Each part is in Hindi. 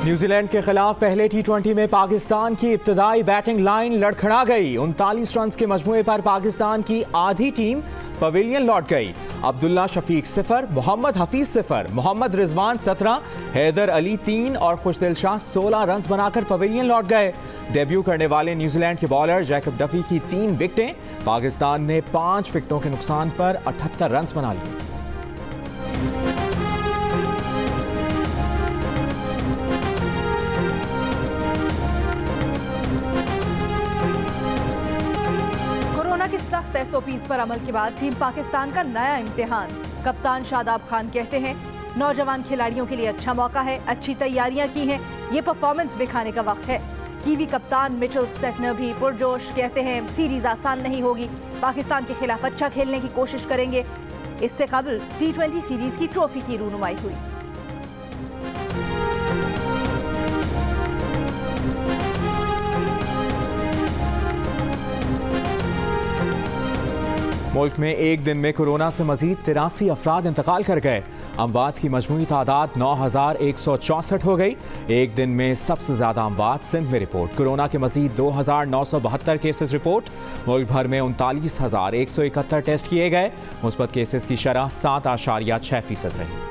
न्यूजीलैंड के खिलाफ पहले T20 में पाकिस्तान की इब्तदाई बैटिंग लाइन लड़खड़ा गई। 39 रन के मजमूए पर पाकिस्तान की आधी टीम पवेलियन लौट गई। अब्दुल्ला शफीक 0, मोहम्मद हफीज 0, मोहम्मद रिजवान 17, हैदर अली 3 और खुशदिल शाह 16 रन बनाकर पवेलियन लौट गए। डेब्यू करने वाले न्यूजीलैंड के बॉलर जैकब डफी की 3 विकेटें। पाकिस्तान ने 5 विकेटों के नुकसान पर 78 रन बना लिए। की सख्त SOPs पर अमल के बाद टीम पाकिस्तान का नया इम्तिहान। कप्तान शादाब खान कहते हैं, नौजवान खिलाड़ियों के लिए अच्छा मौका है, अच्छी तैयारियां की हैं, ये परफॉर्मेंस दिखाने का वक्त है। कीवी कप्तान मिचेल स्टेटनर भी पुरजोश, कहते हैं सीरीज आसान नहीं होगी, पाकिस्तान के खिलाफ अच्छा खेलने की कोशिश करेंगे। इससे कबल T20 सीरीज की ट्रॉफी की रूनुमाई हुई। मुल्क में एक दिन में कोरोना से मजीद 83 अफराद इंतकाल कर गए। अमवात की मजमूई तादाद 9164 हो गई। एक दिन में सबसे ज्यादा अमवात सिंध में रिपोर्ट। कोरोना के मजीद 2972 केसेस रिपोर्ट। मुल्क भर में 39,171 टेस्ट किए गए। मुस्बत केसेस की शरह 7.6% रही।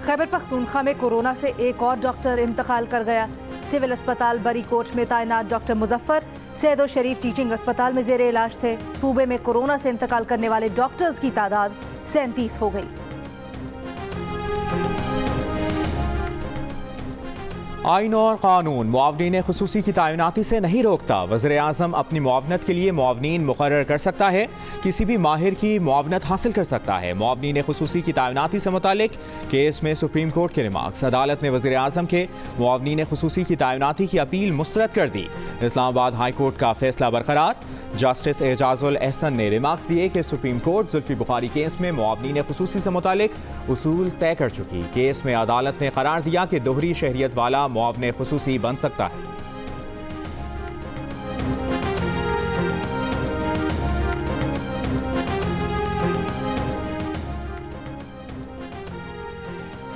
खैबर पख्तूनख्वा में कोरोना से एक और डॉक्टर इंतकाल कर गया। सिविल अस्पताल बरी कोट में तैनात डॉक्टर मुजफ्फर सैयदो शरीफ टीचिंग अस्पताल में जेर इलाज थे। सूबे में कोरोना से इंतकाल करने वाले डॉक्टर्स की तादाद 37 हो गई। आइन और कानून मुआवनीन खुसूसी की तैनाती से नहीं रोकता। वज़ीर आज़म अपनी मुआवनत के लिए मुआवनीन मुकर्रर कर सकता है, किसी भी माहिर की मुआवनत हासिल कर सकता है। मुआवनीन खुसूसी की तैनाती से मुतालिक केस में सुप्रीम कोर्ट के रिमार्क्स। अदालत ने वज़ीर आज़म के मुआवनीन खुसूसी की तैनाती की अपील मुस्तरद कर दी। इस्लामाबाद हाई कोर्ट का फैसला बरकरार। जस्टिस एजाजुल एहसन ने रिमार्क्स दिए कि supreme court Zulfi Bukhari case में मुआवनीन खुसूसी से मुतालिक उसूल तय कर चुकी। केस में अदालत ने करार दिया कि दोहरी शहरियत वाला मुआवने खुसूसी बन सकता है।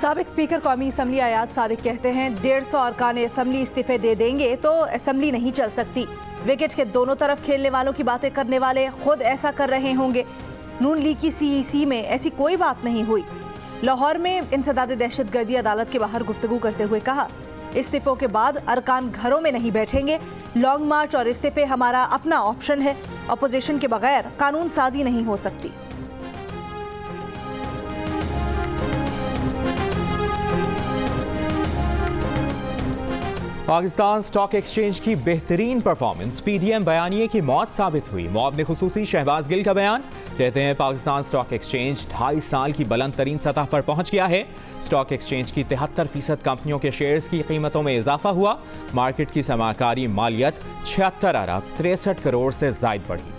साबिक स्पीकर कौमी असम्बली अयाज सादिक कहते हैं, 150 अरकान असम्बली इस्तीफे दे देंगे तो असम्बली नहीं चल सकती। विकेट के दोनों तरफ खेलने वालों की बातें करने वाले खुद ऐसा कर रहे होंगे। नून लीग की CEC में ऐसी कोई बात नहीं हुई। लाहौर में इंसदाद दहशतगर्दी अदालत के बाहर गुफ्तगू करते हुए कहा, इस्तीफों के बाद अरकान घरों में नहीं बैठेंगे। लॉन्ग मार्च और इस्तीफे हमारा अपना ऑप्शन है। अपोजिशन के बगैर कानून साजी नहीं हो सकती। पाकिस्तान स्टॉक एक्सचेंज की बेहतरीन परफॉर्मेंस PDM बयानिए की मौत साबित हुई। मुआवने खुसूसी शहबाज गिल का बयान, कहते हैं पाकिस्तान स्टॉक एक्सचेंज 2.5 साल की बुलंद तरीन सतह पर पहुंच गया है। स्टॉक एक्सचेंज की 73% कंपनियों के शेयर्स की कीमतों में इजाफा हुआ। मार्केट की सरमाकारी मालियत 76 अरब 63 करोड़ से जायद बढ़ी।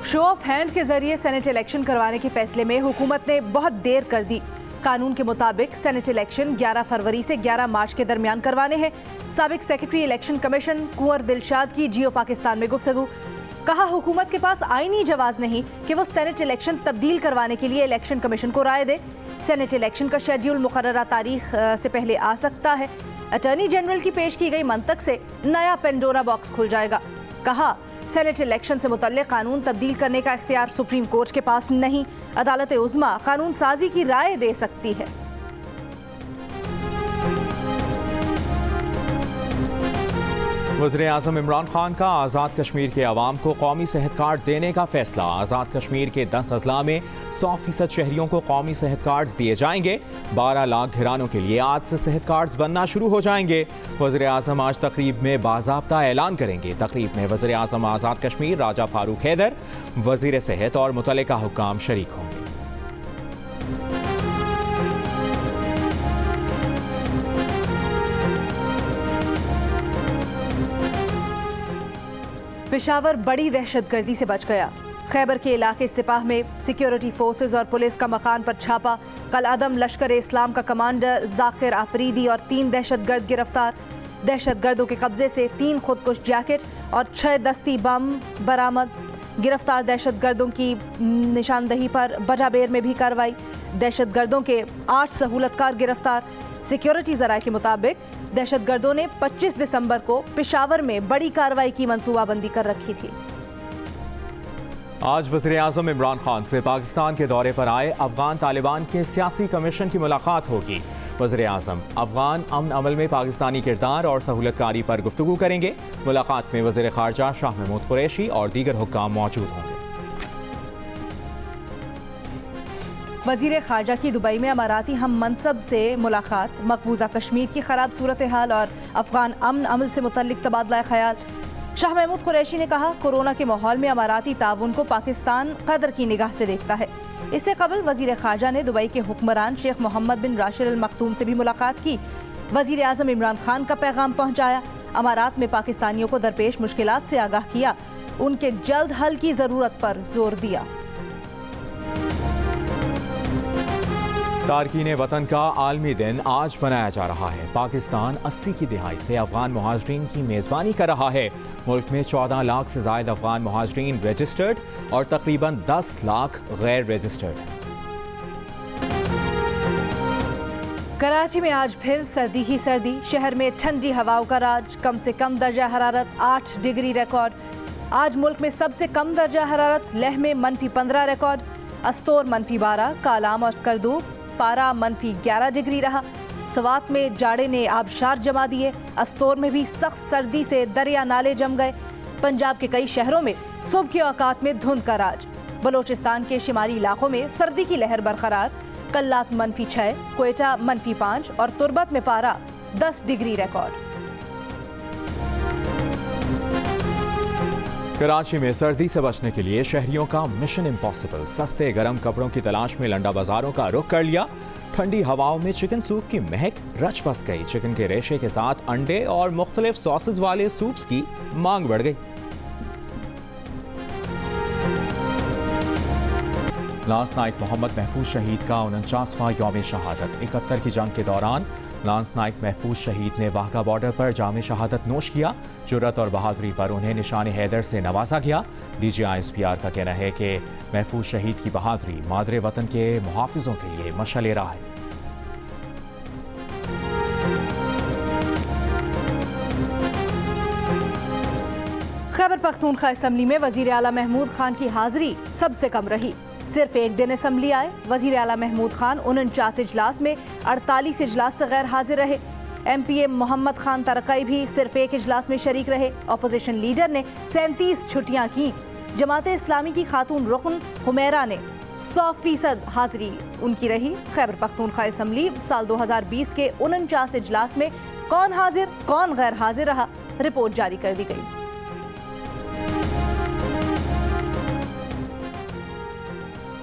शो ऑफ हैंड के जरिए सेनेट इलेक्शन करवाने के फैसले में हुकूमत ने बहुत देर कर दी। कानून के मुताबिक सेनेट इलेक्शन 11 फरवरी से 11 मार्च के दरमियान करवाने हैं। साबिक सेक्रेटरी इलेक्शन कमीशन कुंवर दिलशाद की जियो पाकिस्तान में गुफ्तगू। कहा, हुकूमत के पास आईनी जवाज नहीं कि वो सेनेट इलेक्शन तब्दील करवाने के लिए इलेक्शन कमीशन को राय दे। सेनेट इलेक्शन का शेड्यूल मुकर्ररा तारीख से पहले आ सकता है। अटॉर्नी जनरल की पेश की गई मंतक से नया पेंडोरा बॉक्स खुल जाएगा। कहा, सेनेट इलेक्शन से मुतल्लिक कानून तब्दील करने का इख्तियार सुप्रीम कोर्ट के पास नहीं। अदालत उज़्मा कानून साजी की राय दे सकती है। वज़ीर आज़म इमरान खान का आज़ाद कश्मीर के अवाम को कौमी सेहत कार्ड देने का फैसला। आज़ाद कश्मीर के 10 अजला में 100% शहरियों को कौमी सेहत कार्ड्स दिए जाएंगे। 12 लाख घरानों के लिए आज से सेहत कार्ड्स बनना शुरू हो जाएंगे। वज़ीर आज़म आज तकरीब में बाज़ाब्ता ऐलान करेंगे। तकरीब में वज़ीर आज़म आज़ाद कश्मीर राजा फारूक हैदर, वज़ीर सेहत और मुतल्लिका हुक्काम शरीक होंगे। पेशावर बड़ी दहशतगर्दी से बच गया। खैबर के इलाके सिपाह में सिक्योरिटी फोर्सेज और पुलिस का मकान पर छापा। कल अदम लश्कर इस्लाम का कमांडर जाकिर आफरीदी और 3 दहशतगर्द गिरफ्तार। दहशतगर्दों के कब्जे से 3 खुदकुश जैकेट और 6 दस्ती बम बरामद। गिरफ्तार दहशतगर्दों की निशानदही पर बटाबेर में भी कार्रवाई। दहशतगर्दों के 8 सहूलतकार गिरफ्तार। सिक्योरिटी जराये के मुताबिक दहशतगर्दों ने 25 दिसंबर को पेशावर में बड़ी कार्रवाई की मंसूबाबंदी कर रखी थी। आज वज़ीर-ए-आज़म इमरान खान से पाकिस्तान के दौरे पर आए अफगान तालिबान के सियासी कमीशन की मुलाकात होगी। वज़ीर-ए-आज़म अफगान अमन अमल में पाकिस्तानी किरदार और सहूलतकारी पर गुफ्तगू करेंगे। मुलाकात में वज़ीर ख़ारजा शाह महमूद कुरैशी और दीगर हुक्काम मौजूद होंगे। वज़ीर ख़ारजा की दुबई में अमाराती हम मनसब से मुलाकात। मकबूजा कश्मीर की ख़राब सूरत हाल और अफगान अमन अमल से मुतल्लिक तबादला ख्याल। शाह महमूद कुरैशी ने कहा, कोरोना के माहौल में अमाराती ताउन को पाकिस्तान कदर की निगाह से देखता है। इससे कबल वज़ीर ख़ारजा ने दुबई के हुक्मरान शेख मोहम्मद बिन राशिद अल मखदूम से भी मुलाकात की। वज़ीर आज़म इमरान खान का पैगाम पहुँचाया। अमारात में पाकिस्तानियों को दरपेश मुश्किलात से आगाह किया। उनके जल्द हल की ज़रूरत पर जोर दिया। तारकीन वतन का आलमी दिन आज मनाया जा रहा है। पाकिस्तान 80 की दिहाई से अफगान मुहाजिरीन की मेज़बानी कर रहा है। मुल्क में 14 लाख से ज़ायद अफगान मुहाजिरीन रजिस्टर्ड और तकरीबन 10 लाख गैर रजिस्टर्ड हैं। कराची में आज फिर सर्दी ही सर्दी। शहर में ठंडी हवाओं का राज। कम से कम दर्जा हरारत 8 डिग्री रिकॉर्ड। आज मुल्क में सबसे कम दर्जा हरारत लेह में -15 रिकॉर्ड। अस्तोर -12, कालाम और स्करदू पारा -11 डिग्री रहा। सवात में जाड़े ने आबशार जमा दिए। अस्तोर में भी सख्त सर्दी से दरिया नाले जम गए। पंजाब के कई शहरों में सुबह के औकात में धुंध का राज। बलोचिस्तान के शिमाली इलाकों में सर्दी की लहर बरकरार। कल्लात -6, क्वेटा -5 और तुर्बत में पारा 10 डिग्री रिकॉर्ड। कराची में सर्दी से बचने के लिए शहरियों का मिशन इम्पॉसिबल। सस्ते गर्म कपड़ों की तलाश में लंडा बाजारों का रुख कर लिया। ठंडी हवाओं में चिकन सूप की महक रच बस गई। चिकन के रेशे के साथ अंडे और मुख्तलिफ सॉसेज वाले सूप्स की मांग बढ़ गई। लांस नाइक मोहम्मद महफूज शहीद का 49वां यौम शहादत। 71 की जंग के दौरान लांस नाइक महफूज शहीद ने वाहगा बॉर्डर पर जाम शहादत नोश किया। जुर्रत और बहादुरी पर उन्हें निशान हैदर से नवाजा गया। DGI-SPR का कहना है कि महफूज शहीद की बहादुरी मादरे वतन के मुहाफिजों के लिए मशाल राह है। खैबर पख्तूनख्वा असम्बली में वज़ीर आला महमूद खान की हाजिरी सबसे कम रही। सिर्फ एक दिन असम्बली आए। वज़ीर आला महमूद खान 49 इजलास में 48 इजलास से गैर हाजिर रहे। MPA मोहम्मद खान तरकाई भी सिर्फ एक इजलास में शरीक रहे। अपोजिशन लीडर ने 37 छुट्टियां की। जमाते इस्लामी की खातून रुकन हुमैरा ने 100% हाजिरी उनकी रही। खैबर पख्तूनख्वा असम्बली साल 2020 के 49 इजलास में कौन हाजिर कौन गैर हाजिर रहा, रिपोर्ट जारी कर दी गई।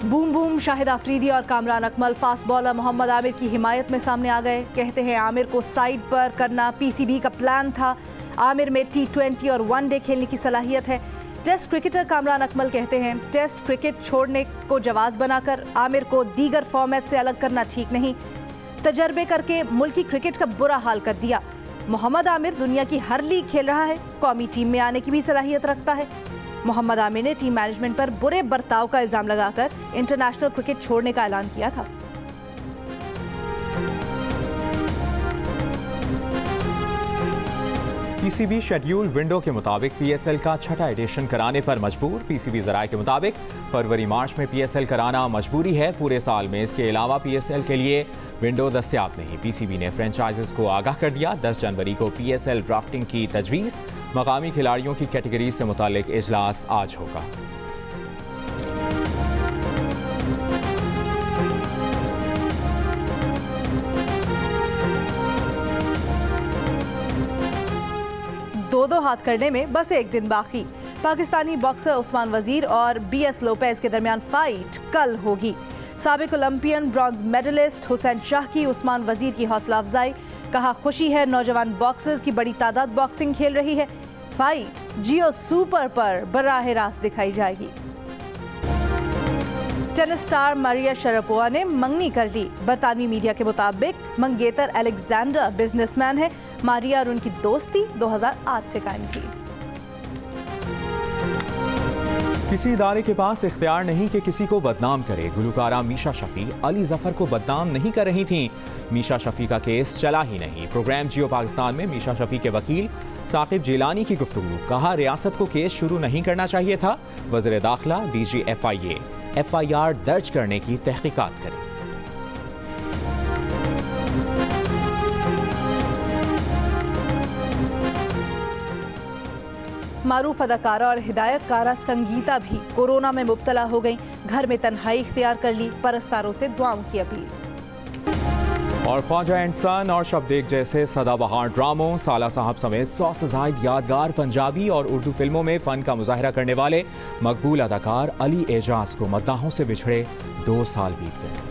बूम बूम शाहिद आफरीदी और कामरान अकमल फास्ट बॉलर मोहम्मद आमिर की हिमायत में सामने आ गए। कहते हैं आमिर को साइड पर करना PCB का प्लान था। आमिर में T20 और वनडे खेलने की सलाहियत है। टेस्ट क्रिकेटर कामरान अकमल कहते हैं टेस्ट क्रिकेट छोड़ने को जवाज बनाकर आमिर को दीगर फॉर्मेट से अलग करना ठीक नहीं। तजर्बे करके मुल्की क्रिकेट का बुरा हाल कर दिया। मोहम्मद आमिर दुनिया की हर लीग खेल रहा है। कौमी टीम में आने की भी सलाहियत रखता है। मोहम्मद आमिर ने टीम मैनेजमेंट पर बुरे बर्ताव का इल्जाम लगाकर इंटरनेशनल क्रिकेट छोड़ने का ऐलान किया था। PCB शेड्यूल विंडो के मुताबिक PSL का 6ठा एडिशन कराने पर मजबूर। PCB जराये के मुताबिक फरवरी मार्च में PSL कराना मजबूरी है। पूरे साल में इसके अलावा PSL के लिए विंडो दस्तयाब नहीं। PCB ने फ्रेंचाइजेस को आगाह कर दिया। 10 जनवरी को PSL ड्राफ्टिंग की तजवीज़। मकामी खिलाड़ियों की कैटेगरी से मुतालिक इजलास आज होगा। दो हाथ करने में बस एक दिन बाकी। पाकिस्तानी बॉक्सर उस्मान वजीर और BS लोपेज के दरमियान फाइट कल होगी। साबिक Olympian bronze medallist Hussain Shah की उस्मान वजीर की हौसला अफजाई। कहा खुशी है नौजवान बॉक्सर्स की बड़ी तादाद बॉक्सिंग खेल रही है। फाइट जियो सुपर पर बराह रास्त दिखाई जाएगी। टेनिस स्टार मारिया शरापोवा ने मंगनी कर ली। बरतानवी मीडिया के मुताबिक मंगेतर अलेक्जेंडर बिजनेसमैन है। मारिया और उनकी दोस्ती 2008 से कायम थी। किसी इदारे के पास इख्तियार नहीं कि किसी को बदनाम करे। गुलकारा मीशा शफी अली जफर को बदनाम नहीं कर रही थीं। मीशा शफी का केस चला ही नहीं। प्रोग्राम जियो पाकिस्तान में मीशा शफी के वकील साकिब जिलानी की गुफ्तगू। कहा, रियासत को केस शुरू नहीं करना चाहिए था। वज़ीर दाखिला DG FIA FIR दर्ज करने की तहकीकात करें। मारूफ अदाकारा और हिदायतकारा संगीता भी कोरोना में मुब्तला हो गई। घर में तन्हाई इख्तियार कर ली। परस्तारों से दुआओं की अपील। और ख्वाजा एंड सन और शब्देक जैसे सदाबहार ड्रामों, साला साहब समेत 100 से ज़ायद यादगार पंजाबी और उर्दू फिल्मों में फ़न का मुजाहरा करने वाले मकबूल अदाकार अली एजाज को मद्दाहों से बिछड़े 2 साल बीत गए।